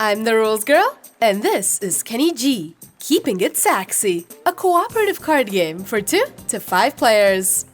I'm the Rules Girl, and this is Kenny G, Keeping It Saxy, a cooperative card game for 2 to 5 players.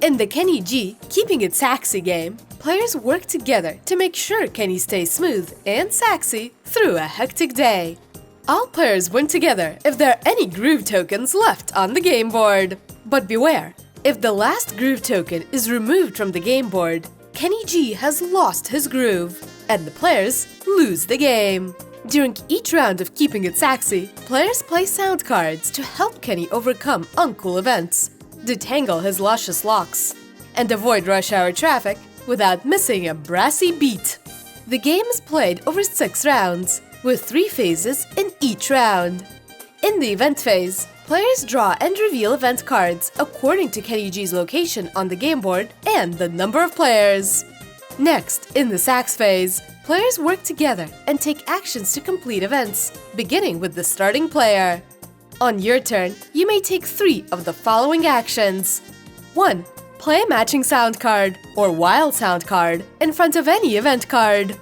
In the Kenny G, Keeping It Saxy game, players work together to make sure Kenny stays smooth and saxy through a hectic day. All players win together if there are any groove tokens left on the game board. But beware, if the last groove token is removed from the game board, Kenny G has lost his groove, and the players lose the game. During each round of Keeping It Saxy, players play sound cards to help Kenny overcome uncool events, detangle his luscious locks, and avoid rush hour traffic without missing a brassy beat. The game is played over 6 rounds, with 3 phases in each round. In the event phase, players draw and reveal event cards according to Kenny G's location on the game board and the number of players. Next, in the Sax phase, players work together and take actions to complete events, beginning with the starting player. On your turn, you may take 3 of the following actions. 1. Play a matching sound card or wild sound card in front of any event card.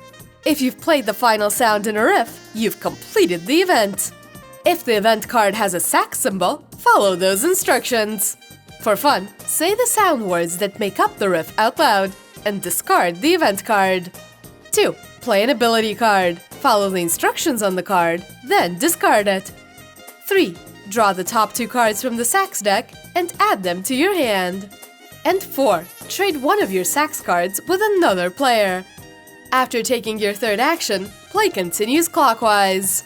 If you've played the final sound in a riff, you've completed the event. If the event card has a sax symbol, follow those instructions. For fun, say the sound words that make up the riff out loud and discard the event card. 2. Play an ability card. Follow the instructions on the card, then discard it. 3. Draw the top 2 cards from the sax deck and add them to your hand. And 4. Trade one of your sax cards with another player. After taking your third action, play continues clockwise.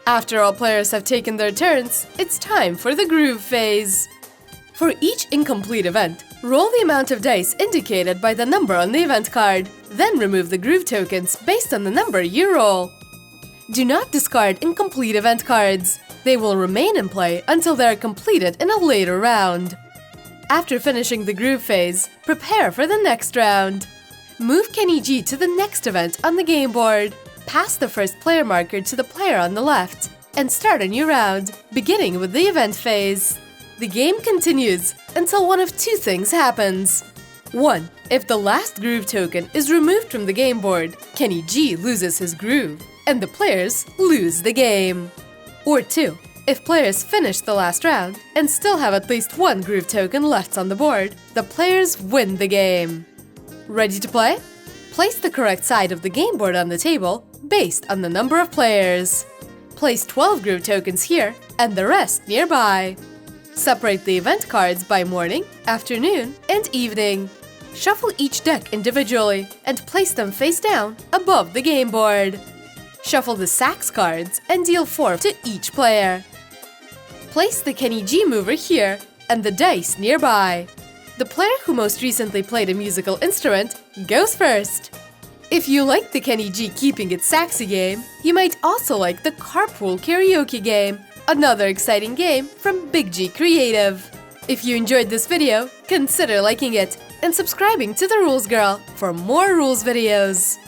After all players have taken their turns, it's time for the groove phase. For each incomplete event, roll the amount of dice indicated by the number on the event card, then remove the groove tokens based on the number you roll. Do not discard incomplete event cards. They will remain in play until they are completed in a later round. After finishing the groove phase, prepare for the next round. Move Kenny G to the next event on the game board. Pass the first player marker to the player on the left, and start a new round, beginning with the event phase. The game continues until one of 2 things happens. 1. If the last groove token is removed from the game board, Kenny G loses his groove, and the players lose the game. Or 2. If players finish the last round and still have at least 1 groove token left on the board, the players win the game. Ready to play? Place the correct side of the game board on the table based on the number of players. Place 12 groove tokens here and the rest nearby. Separate the event cards by morning, afternoon, and evening. Shuffle each deck individually and place them face down above the game board. Shuffle the sax cards and deal 4 to each player. Place the Kenny G mover here and the dice nearby. The player who most recently played a musical instrument goes first. If you like the Kenny G Keeping It Saxy game, you might also like the Carpool Karaoke game, another exciting game from Big G Creative. If you enjoyed this video, consider liking it and subscribing to The Rules Girl for more rules videos.